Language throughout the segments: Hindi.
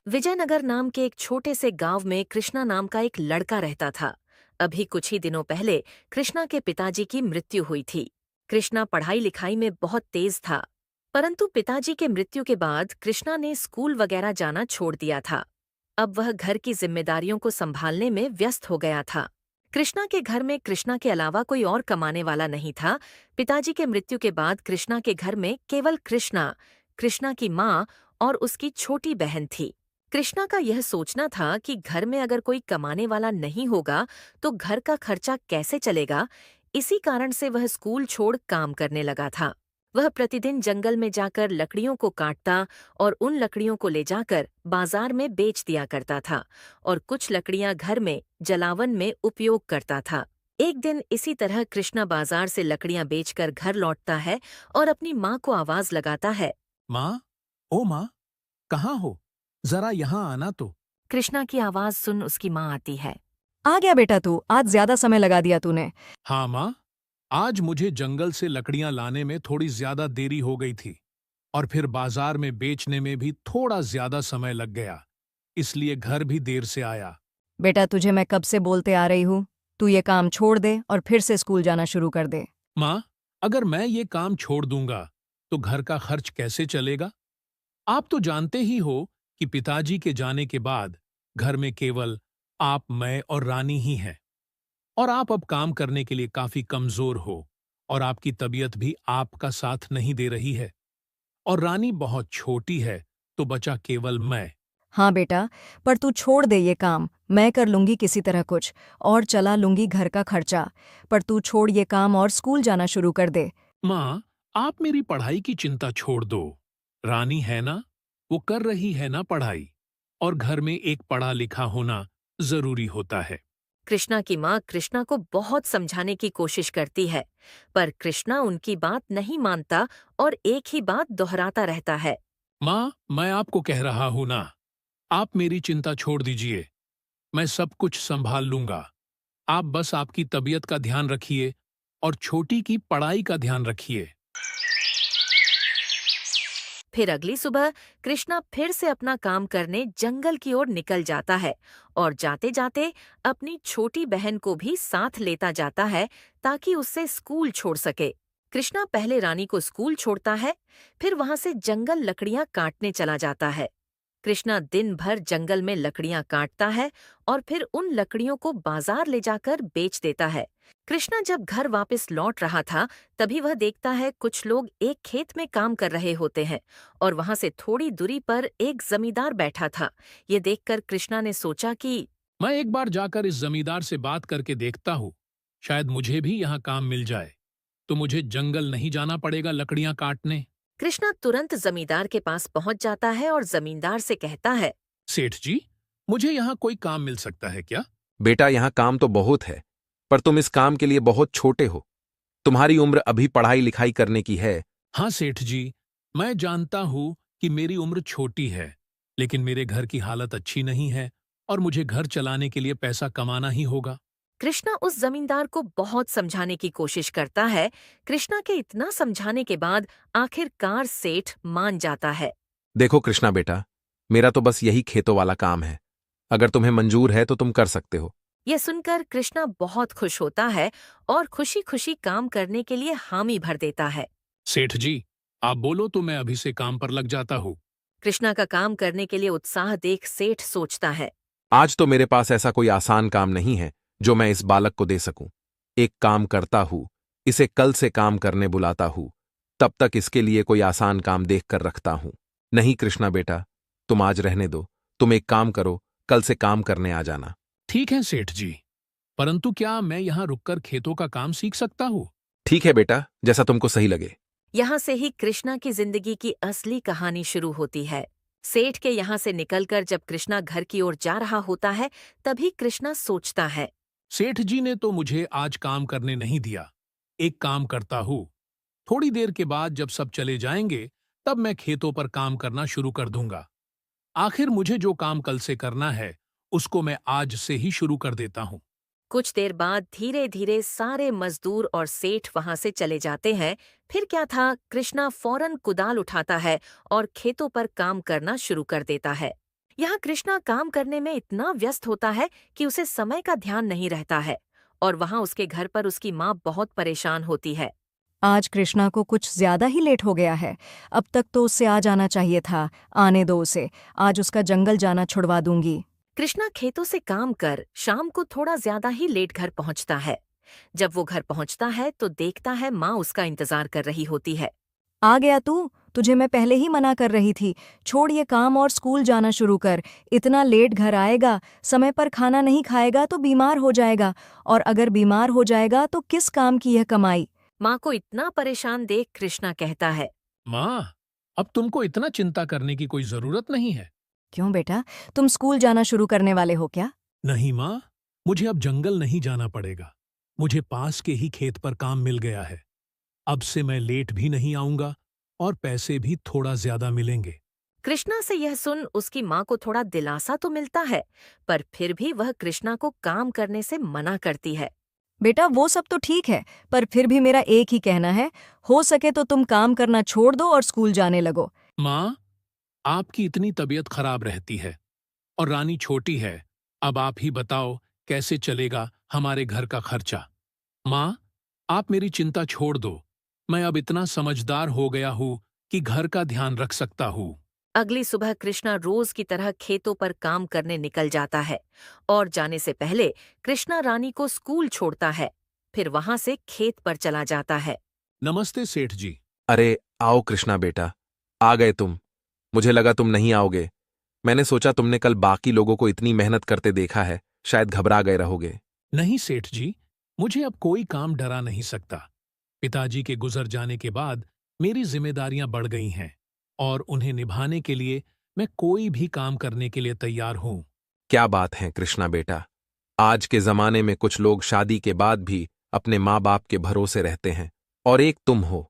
विजयनगर नाम के एक छोटे से गांव में कृष्णा नाम का एक लड़का रहता था। अभी कुछ ही दिनों पहले कृष्णा के पिताजी की मृत्यु हुई थी। कृष्णा पढ़ाई लिखाई में बहुत तेज था, परंतु पिताजी के मृत्यु के बाद कृष्णा ने स्कूल वगैरह जाना छोड़ दिया था। अब वह घर की जिम्मेदारियों को संभालने में व्यस्त हो गया था। कृष्णा के घर में कृष्णा के अलावा कोई और कमाने वाला नहीं था। पिताजी के मृत्यु के बाद कृष्णा के घर में केवल कृष्णा, कृष्णा की माँ और उसकी छोटी बहन थी। कृष्णा का यह सोचना था कि घर में अगर कोई कमाने वाला नहीं होगा तो घर का खर्चा कैसे चलेगा। इसी कारण से वह स्कूल छोड़ काम करने लगा था। वह प्रतिदिन जंगल में जाकर लकड़ियों को काटता और उन लकड़ियों को ले जाकर बाजार में बेच दिया करता था और कुछ लकड़ियां घर में जलावन में उपयोग करता था। एक दिन इसी तरह कृष्णा बाजार से लकड़ियां बेचकर घर लौटता है और अपनी माँ को आवाज लगाता है। माँ, ओ माँ, कहाँ हो? जरा यहाँ आना तो। कृष्णा की आवाज सुन उसकी माँ आती है। आ गया बेटा तू। आज ज्यादा समय लगा दिया तूने। हाँ माँ, आज मुझे जंगल से लकड़ियां लाने में थोड़ी ज्यादा देरी हो गई थी और फिर बाजार में बेचने में भी थोड़ा ज्यादा समय लग गया, इसलिए घर भी देर से आया। बेटा तुझे मैं कब से बोलते आ रही हूँ, तू ये काम छोड़ दे और फिर से स्कूल जाना शुरू कर दे। माँ, अगर मैं ये काम छोड़ दूंगा तो घर का खर्च कैसे चलेगा? आप तो जानते ही हो कि पिताजी के जाने के बाद घर में केवल आप, मैं और रानी ही हैं। और आप अब काम करने के लिए काफी कमजोर हो और आपकी तबीयत भी आपका साथ नहीं दे रही है और रानी बहुत छोटी है, तो बचा केवल मैं। हाँ बेटा, पर तू छोड़ दे ये काम, मैं कर लूंगी किसी तरह कुछ और चला लूंगी घर का खर्चा। पर तू छोड़ ये काम और स्कूल जाना शुरू कर दे। माँ, आप मेरी पढ़ाई की चिंता छोड़ दो। रानी है ना, वो कर रही है ना पढ़ाई, और घर में एक पढ़ा लिखा होना जरूरी होता है। कृष्णा की माँ कृष्णा को बहुत समझाने की कोशिश करती है, पर कृष्णा उनकी बात नहीं मानता और एक ही बात दोहराता रहता है। माँ, मैं आपको कह रहा हूं ना, आप मेरी चिंता छोड़ दीजिए, मैं सब कुछ संभाल लूंगा। आप बस आपकी तबीयत का ध्यान रखिए और छोटी की पढ़ाई का ध्यान रखिए। फिर अगली सुबह कृष्णा फिर से अपना काम करने जंगल की ओर निकल जाता है और जाते जाते अपनी छोटी बहन को भी साथ लेता जाता है ताकि उससे स्कूल छोड़ सके। कृष्णा पहले रानी को स्कूल छोड़ता है, फिर वहां से जंगल लकड़ियां काटने चला जाता है। कृष्णा दिन भर जंगल में लकड़ियां काटता है और फिर उन लकड़ियों को बाजार ले जाकर बेच देता है। कृष्णा जब घर वापस लौट रहा था, तभी वह देखता है कुछ लोग एक खेत में काम कर रहे होते हैं और वहां से थोड़ी दूरी पर एक जमींदार बैठा था। ये देखकर कृष्णा ने सोचा कि मैं एक बार जाकर इस जमींदार से बात करके देखता हूँ, शायद मुझे भी यहाँ काम मिल जाए, तो मुझे जंगल नहीं जाना पड़ेगा लकड़ियां काटने। कृष्णा तुरंत जमींदार के पास पहुंच जाता है और जमींदार से कहता है। सेठ जी, मुझे यहाँ कोई काम मिल सकता है क्या? बेटा, यहाँ काम तो बहुत है, पर तुम इस काम के लिए बहुत छोटे हो। तुम्हारी उम्र अभी पढ़ाई लिखाई करने की है। हाँ सेठ जी, मैं जानता हूँ कि मेरी उम्र छोटी है, लेकिन मेरे घर की हालत अच्छी नहीं है और मुझे घर चलाने के लिए पैसा कमाना ही होगा। कृष्णा उस जमींदार को बहुत समझाने की कोशिश करता है। कृष्णा के इतना समझाने के बाद आखिरकार सेठ मान जाता है। देखो कृष्णा बेटा, मेरा तो बस यही खेतों वाला काम है। अगर तुम्हें मंजूर है तो तुम कर सकते हो। यह सुनकर कृष्णा बहुत खुश होता है और खुशी खुशी काम करने के लिए हामी भर देता है। सेठ जी, आप बोलो तो मैं अभी से काम पर लग जाता हूँ। कृष्णा का काम करने के लिए उत्साह देख सेठ सोचता है। आज तो मेरे पास ऐसा कोई आसान काम नहीं है जो मैं इस बालक को दे सकूं। एक काम करता हूं, इसे कल से काम करने बुलाता हूं, तब तक इसके लिए कोई आसान काम देख कर रखता हूं। नहीं कृष्णा बेटा, तुम आज रहने दो। तुम एक काम करो, कल से काम करने आ जाना। ठीक है सेठ जी, परंतु क्या मैं यहाँ रुककर खेतों का काम सीख सकता हूँ? ठीक है बेटा, जैसा तुमको सही लगे। यहाँ से ही कृष्णा की जिंदगी की असली कहानी शुरू होती है। सेठ के यहाँ से निकलकर जब कृष्णा घर की ओर जा रहा होता है, तभी कृष्णा सोचता है। सेठ जी ने तो मुझे आज काम करने नहीं दिया। एक काम करता हूँ, थोड़ी देर के बाद जब सब चले जाएंगे, तब मैं खेतों पर काम करना शुरू कर दूंगा। आखिर मुझे जो काम कल से करना है, उसको मैं आज से ही शुरू कर देता हूँ। कुछ देर बाद धीरे धीरे सारे मजदूर और सेठ वहां से चले जाते हैं। फिर क्या था, कृष्णा फौरन कुदाल उठाता है और खेतों पर काम करना शुरू कर देता है। यहाँ कृष्णा काम करने में इतना व्यस्त होता है कि उसे समय का ध्यान नहीं रहता है और वहाँ उसके घर पर उसकी माँ बहुत परेशान होती है। आज कृष्णा को कुछ ज्यादा ही लेट हो गया है। अब तक तो उससे आ जाना चाहिए था। आने दो उसे, आज उसका जंगल जाना छुड़वा दूंगी। कृष्णा खेतों से काम कर शाम को थोड़ा ज्यादा ही लेट घर पहुंचता है। जब वो घर पहुंचता है तो देखता है माँ उसका इंतजार कर रही होती है। आ गया तू? तुझे मैं पहले ही मना कर रही थी। छोड़ ये काम और स्कूल जाना शुरू कर। इतना लेट घर आएगा, समय पर खाना नहीं खाएगा तो बीमार हो जाएगा, और अगर बीमार हो जाएगा तो किस काम की यह कमाई। माँ को इतना परेशान देख कृष्णा कहता है। माँ, अब तुमको इतना चिंता करने की कोई जरूरत नहीं है। क्यों बेटा, तुम स्कूल जाना शुरू करने वाले हो क्या? नहीं माँ, मुझे अब जंगल नहीं जाना पड़ेगा। मुझे पास के ही खेत पर काम मिल गया है। अब से मैं लेट भी नहीं आऊंगा और पैसे भी थोड़ा ज्यादा मिलेंगे। कृष्णा से यह सुन उसकी माँ को थोड़ा दिलासा तो मिलता है, पर फिर भी वह कृष्णा को काम करने से मना करती है। बेटा वो सब तो ठीक है, पर फिर भी मेरा एक ही कहना है, हो सके तो तुम काम करना छोड़ दो और स्कूल जाने लगो। माँ, आपकी इतनी तबीयत खराब रहती है और रानी छोटी है। अब आप ही बताओ कैसे चलेगा हमारे घर का खर्चा। माँ, आप मेरी चिंता छोड़ दो। मैं अब इतना समझदार हो गया हूँ कि घर का ध्यान रख सकता हूँ। अगली सुबह कृष्णा रोज की तरह खेतों पर काम करने निकल जाता है और जाने से पहले कृष्णा रानी को स्कूल छोड़ता है। फिर वहां से खेत पर चला जाता है। नमस्ते सेठ जी। अरे आओ कृष्णा बेटा, आ गए तुम। मुझे लगा तुम नहीं आओगे। मैंने सोचा तुमने कल बाकी लोगों को इतनी मेहनत करते देखा है, शायद घबरा गए रहोगे। नहीं सेठ जी, मुझे अब कोई काम डरा नहीं सकता। पिताजी के गुजर जाने के बाद मेरी जिम्मेदारियां बढ़ गई हैं और उन्हें निभाने के लिए मैं कोई भी काम करने के लिए तैयार हूं। क्या बात है कृष्णा बेटा, आज के जमाने में कुछ लोग शादी के बाद भी अपने माँ बाप के भरोसे रहते हैं, और एक तुम हो।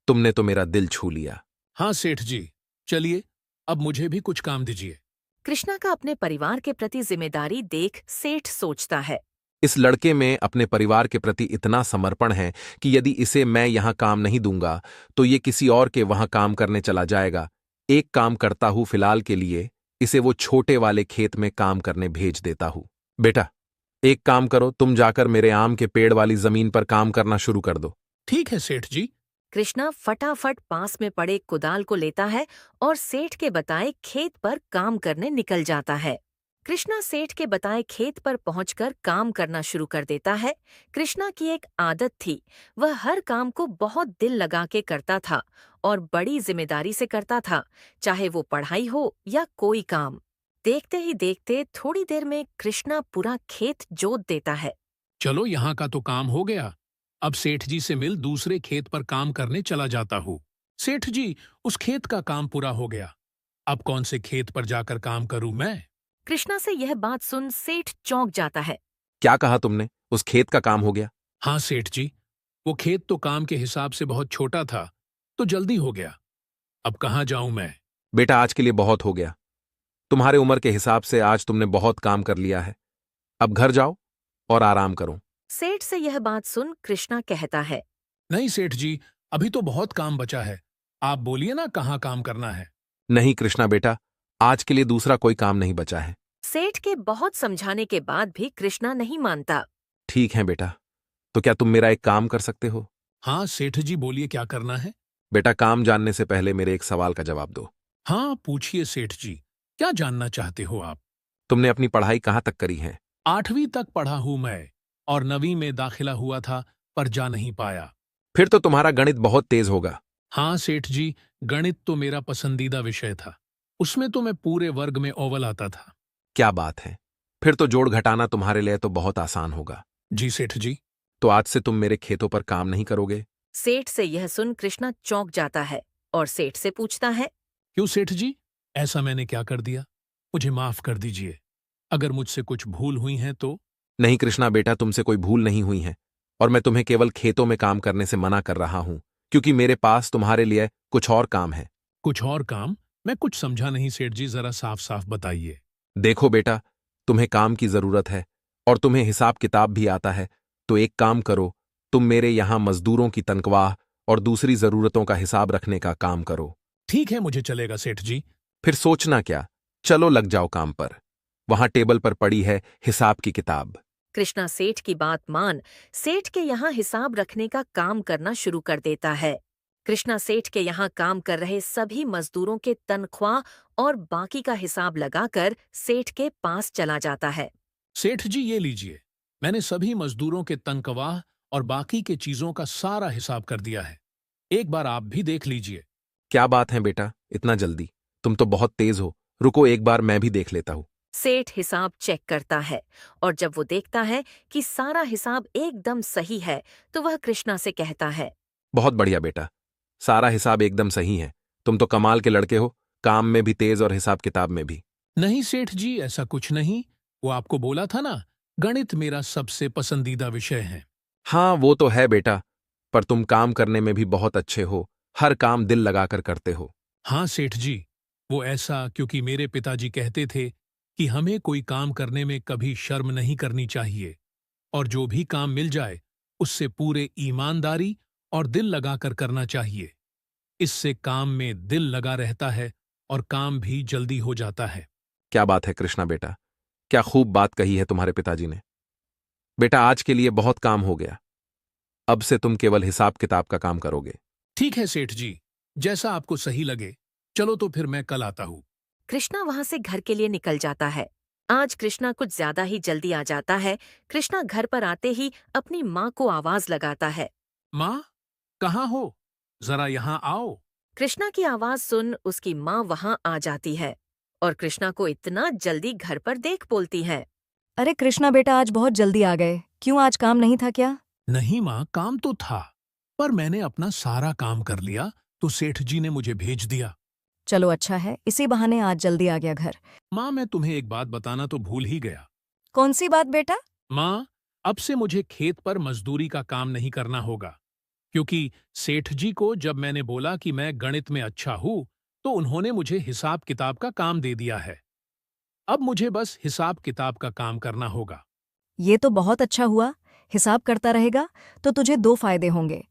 तुमने तो मेरा दिल छू लिया। हाँ सेठ जी, चलिए अब मुझे भी कुछ काम दीजिए। कृष्णा का अपने परिवार के प्रति जिम्मेदारी देख सेठ सोचता है। इस लड़के में अपने परिवार के प्रति इतना समर्पण है कि यदि इसे मैं यहां काम नहीं दूंगा तो ये किसी और के वहां काम करने चला जाएगा। एक काम करता हूं फिलहाल के लिए, इसे वो छोटे वाले खेत में काम करने भेज देता हूं। बेटा, एक काम करो, तुम जाकर मेरे आम के पेड़ वाली जमीन पर काम करना शुरू कर दो। ठीक है सेठ जी। कृष्णा फटाफट पास में पड़े कुदाल को लेता है और सेठ के बताए खेत पर काम करने निकल जाता है। कृष्णा सेठ के बताए खेत पर पहुंचकर काम करना शुरू कर देता है। कृष्णा की एक आदत थी, वह हर काम को बहुत दिल लगा के करता था और बड़ी जिम्मेदारी से करता था, चाहे वो पढ़ाई हो या कोई काम। देखते ही देखते थोड़ी देर में कृष्णा पूरा खेत जोत देता है। चलो यहाँ का तो काम हो गया। अब सेठ जी से मिल दूसरे खेत पर काम करने चला जाता हूँ। सेठ जी, उस खेत का काम पूरा हो गया। अब कौन से खेत पर जाकर काम करूं मैं? कृष्णा से यह बात सुन सेठ चौंक जाता है। क्या कहा तुमने? उस खेत का काम हो गया? हाँ सेठ जी, वो खेत तो काम के हिसाब से बहुत छोटा था, तो जल्दी हो गया। अब कहाँ जाऊं मैं? बेटा, आज के लिए बहुत हो गया। तुम्हारे उम्र के हिसाब से आज तुमने बहुत काम कर लिया है। अब घर जाओ और आराम करो। सेठ से यह बात सुन कृष्णा कहता है। नहीं सेठ जी, अभी तो बहुत काम बचा है। आप बोलिए ना कहाँ काम करना है। नहीं कृष्णा बेटा, आज के लिए दूसरा कोई काम नहीं बचा है। सेठ के बहुत समझाने के बाद भी कृष्णा नहीं मानता। ठीक है बेटा, तो क्या तुम मेरा एक काम कर सकते हो? हाँ सेठ जी, बोलिए क्या करना है। बेटा, काम जानने से पहले मेरे एक सवाल का जवाब दो। हाँ पूछिए सेठ जी, क्या जानना चाहते हो आप? तुमने अपनी पढ़ाई कहाँ तक करी है? 8वीं तक पढ़ा हूं मैं और 9वीं में दाखिला हुआ था, पर जा नहीं पाया। फिर तो तुम्हारा गणित बहुत तेज होगा। हाँ सेठ जी, गणित तो मेरा पसंदीदा विषय था। उसमें तो मैं पूरे वर्ग में अव्वल आता था। क्या बात है, फिर तो जोड़ घटाना तुम्हारे लिए तो बहुत आसान होगा। जी सेठ जी। तो आज से तुम मेरे खेतों पर काम नहीं करोगे? सेठ से यह सुन कृष्णा चौंक जाता है और सेठ से पूछता है। क्यों सेठ जी, ऐसा मैंने क्या कर दिया? मुझे माफ कर दीजिए। अगर मुझसे कुछ भूल हुई है तो। नहीं कृष्णा बेटा, तुमसे कोई भूल नहीं हुई है, और मैं तुम्हें केवल खेतों में काम करने से मना कर रहा हूं क्योंकि मेरे पास तुम्हारे लिए कुछ और काम है। कुछ और काम? मैं कुछ समझा नहीं सेठ जी, जरा साफ साफ बताइए। देखो बेटा, तुम्हें काम की जरूरत है और तुम्हें हिसाब किताब भी आता है, तो एक काम करो, तुम मेरे यहां मजदूरों की तनख्वाह और दूसरी जरूरतों का हिसाब रखने का काम करो। ठीक है, मुझे चलेगा सेठ जी। फिर सोचना क्या, चलो लग जाओ काम पर। वहां टेबल पर पड़ी है हिसाब की किताब। कृष्णा सेठ की बात मान सेठ के यहाँ हिसाब रखने का काम करना शुरू कर देता है। कृष्णा सेठ के यहाँ काम कर रहे सभी मजदूरों के तनख्वाह और बाकी का हिसाब लगाकर सेठ के पास चला जाता है। सेठ जी ये लीजिए, मैंने सभी मजदूरों के तनख्वाह और बाकी के चीजों का सारा हिसाब कर दिया है। एक बार आप भी देख लीजिए। क्या बात है बेटा, इतना जल्दी? तुम तो बहुत तेज हो। रुको, एक बार मैं भी देख लेता हूं। सेठ हिसाब चेक करता है और जब वो देखता है कि सारा हिसाब एकदम सही है तो वह कृष्णा से कहता है। बहुत बढ़िया बेटा, सारा हिसाब एकदम सही है। तुम तो कमाल के लड़के हो, काम में भी तेज और हिसाब किताब में भी। नहीं सेठ जी, ऐसा कुछ नहीं। वो आपको बोला था ना, गणित मेरा सबसे पसंदीदा विषय है। हाँ वो तो है बेटा, पर तुम काम करने में भी बहुत अच्छे हो। हर काम दिल लगाकर करते हो। हाँ सेठ जी, वो ऐसा क्योंकि मेरे पिताजी कहते थे कि हमें कोई काम करने में कभी शर्म नहीं करनी चाहिए और जो भी काम मिल जाए उससे पूरे ईमानदारी और दिल लगाकर करना चाहिए। इससे काम में दिल लगा रहता है और काम भी जल्दी हो जाता है। क्या बात है कृष्णा बेटा, क्या खूब बात कही है तुम्हारे पिताजी ने। बेटा आज के लिए बहुत काम हो गया, अब से तुम केवल हिसाब किताब का काम करोगे। ठीक है सेठ जी, जैसा आपको सही लगे। चलो तो फिर मैं कल आता हूँ। कृष्णा वहां से घर के लिए निकल जाता है। आज कृष्णा कुछ ज्यादा ही जल्दी आ जाता है। कृष्णा घर पर आते ही अपनी माँ को आवाज लगाता है। माँ, कहाँ हो? जरा यहाँ आओ। कृष्णा की आवाज सुन उसकी माँ वहां आ जाती है और कृष्णा को इतना जल्दी घर पर देख बोलती है। अरे कृष्णा बेटा, आज बहुत जल्दी आ गए। क्यों, आज काम नहीं था क्या? नहीं माँ, काम तो था, पर मैंने अपना सारा काम कर लिया तो सेठ जी ने मुझे भेज दिया। चलो अच्छा है, इसी बहाने आज जल्दी आ गया घर। माँ, मैं तुम्हें एक बात बताना तो भूल ही गया। कौन सी बात बेटा? माँ, अब से मुझे खेत पर मजदूरी का काम नहीं करना होगा, क्योंकि सेठ जी को जब मैंने बोला कि मैं गणित में अच्छा हूँ तो उन्होंने मुझे हिसाब किताब का काम दे दिया है। अब मुझे बस हिसाब किताब का काम करना होगा। ये तो बहुत अच्छा हुआ। हिसाब करता रहेगा तो तुझे दो फायदे होंगे।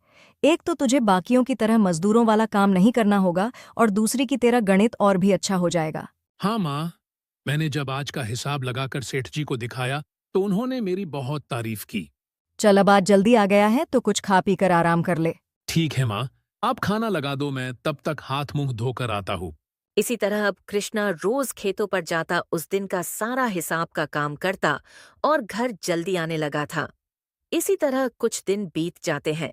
एक तो तुझे बाकियों की तरह मजदूरों वाला काम नहीं करना होगा और दूसरी की तेरा गणित और भी अच्छा हो जाएगा। हाँ माँ, मैंने जब आज का हिसाब लगाकर सेठ जी को दिखाया तो उन्होंने मेरी बहुत तारीफ की। चल अब आज जल्दी आ गया है तो कुछ खा पी कर आराम कर ले। ठीक है माँ, आप खाना लगा दो, मैं तब तक हाथ मुंह धोकर आता हूँ। इसी तरह अब कृष्णा रोज खेतों पर जाता, उस दिन का सारा हिसाब का काम करता और घर जल्दी आने लगा था। इसी तरह कुछ दिन बीत जाते हैं।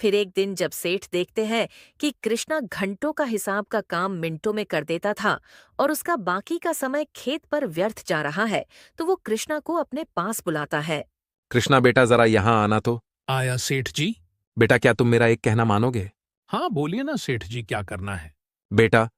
फिर एक दिन जब सेठ देखते हैं कि कृष्णा घंटों का हिसाब का काम मिनटों में कर देता था और उसका बाकी का समय खेत पर व्यर्थ जा रहा है, तो वो कृष्णा को अपने पास बुलाता है। कृष्णा बेटा जरा यहाँ आना तो। आया सेठ जी। बेटा क्या तुम मेरा एक कहना मानोगे? हाँ बोलिए ना सेठ जी, क्या करना है? बेटा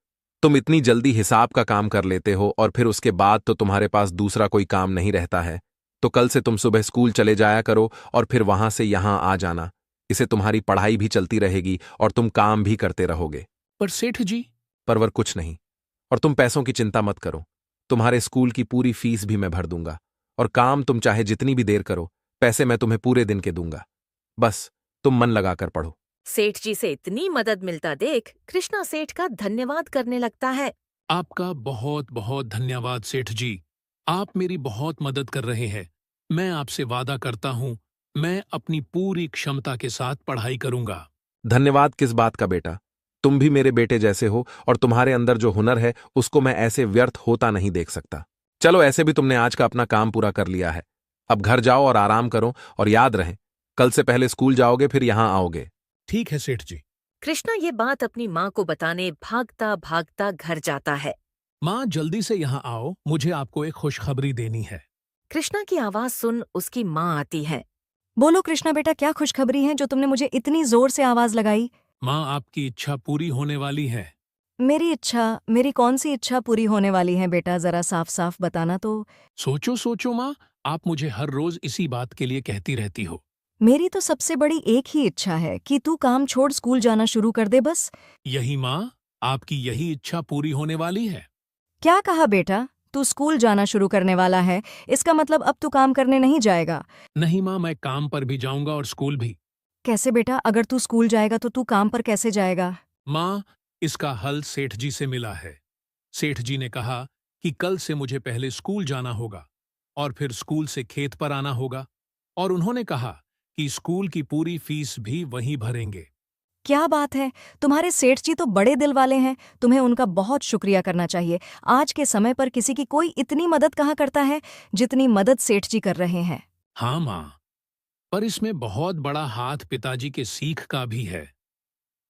तुम इतनी जल्दी हिसाब का काम कर लेते हो और फिर उसके बाद तो तुम्हारे पास दूसरा कोई काम नहीं रहता है, तो कल से तुम सुबह स्कूल चले जाया करो और फिर वहां से यहाँ आ जाना। इससे तुम्हारी पढ़ाई भी चलती रहेगी और तुम काम भी करते रहोगे। पर सेठ जी। परवर कुछ नहीं, और तुम पैसों की चिंता मत करो। तुम्हारे स्कूल की पूरी फीस भी मैं भर दूंगा और काम तुम चाहे जितनी भी देर करो, पैसे मैं तुम्हें पूरे दिन के दूंगा। बस तुम मन लगाकर पढ़ो। सेठ जी से इतनी मदद मिलता देख कृष्णा सेठ का धन्यवाद करने लगता है। आपका बहुत बहुत धन्यवाद सेठ जी, आप मेरी बहुत मदद कर रहे हैं। मैं आपसे वादा करता हूँ, मैं अपनी पूरी क्षमता के साथ पढ़ाई करूंगा। धन्यवाद किस बात का बेटा, तुम भी मेरे बेटे जैसे हो और तुम्हारे अंदर जो हुनर है उसको मैं ऐसे व्यर्थ होता नहीं देख सकता। चलो ऐसे भी तुमने आज का अपना काम पूरा कर लिया है, अब घर जाओ और आराम करो और याद रहे कल से पहले स्कूल जाओगे फिर यहां आओगे। ठीक है सेठ जी। कृष्णा ये बात अपनी माँ को बताने भागता भागता घर जाता है। माँ जल्दी से यहाँ आओ, मुझे आपको एक खुशखबरी देनी है। कृष्णा की आवाज सुन उसकी माँ आती है। बोलो कृष्णा बेटा, क्या खुशखबरी है जो तुमने मुझे इतनी जोर से आवाज लगाई? माँ, आपकी इच्छा पूरी होने वाली है। मेरी इच्छा? मेरी कौन सी इच्छा पूरी होने वाली है बेटा, जरा साफ साफ बताना तो। सोचो सोचो माँ, आप मुझे हर रोज इसी बात के लिए कहती रहती हो। मेरी तो सबसे बड़ी एक ही इच्छा है कि तू काम छोड़ स्कूल जाना शुरू कर दे बस। यही माँ, आपकी यही इच्छा पूरी होने वाली है। क्या कहा बेटा? तू स्कूल जाना शुरू करने वाला है, इसका मतलब अब तू काम करने नहीं जाएगा? नहीं माँ, मैं काम पर भी जाऊंगा और स्कूल भी। कैसे बेटा? अगर तू स्कूल जाएगा तो तू काम पर कैसे जाएगा? माँ, इसका हल सेठ जी से मिला है। सेठ जी ने कहा कि कल से मुझे पहले स्कूल जाना होगा और फिर स्कूल से खेत पर आना होगा, और उन्होंने कहा कि स्कूल की पूरी फीस भी वहीं भरेंगे। क्या बात है! तुम्हारे सेठ जी तो बड़े दिल वाले हैं, तुम्हें उनका बहुत शुक्रिया करना चाहिए। आज के समय पर किसी की कोई इतनी मदद कहाँ करता है, जितनी मदद सेठ जी कर रहे हैं। हाँ माँ, पर इसमें बहुत बड़ा हाथ पिताजी के सीख का भी है।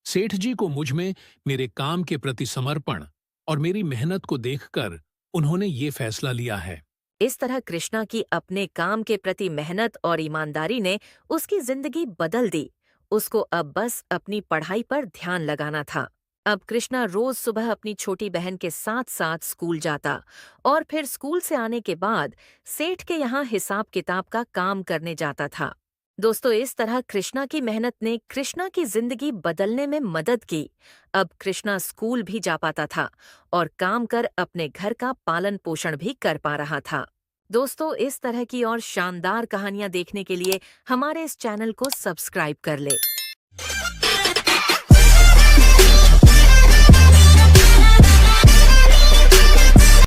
सेठ जी को मुझ में मेरे काम के प्रति समर्पण और मेरी मेहनत को देखकर उन्होंने ये फैसला लिया है। इस तरह कृष्णा की अपने काम के प्रति मेहनत और ईमानदारी ने उसकी जिंदगी बदल दी। उसको अब बस अपनी पढ़ाई पर ध्यान लगाना था। अब कृष्णा रोज सुबह अपनी छोटी बहन के साथ साथ स्कूल जाता और फिर स्कूल से आने के बाद सेठ के यहाँ हिसाब किताब का काम करने जाता था। दोस्तों, इस तरह कृष्णा की मेहनत ने कृष्णा की जिंदगी बदलने में मदद की। अब कृष्णा स्कूल भी जा पाता था और काम कर अपने घर का पालन पोषण भी कर पा रहा था। दोस्तों, इस तरह की और शानदार कहानियां देखने के लिए हमारे इस चैनल को सब्सक्राइब कर ले।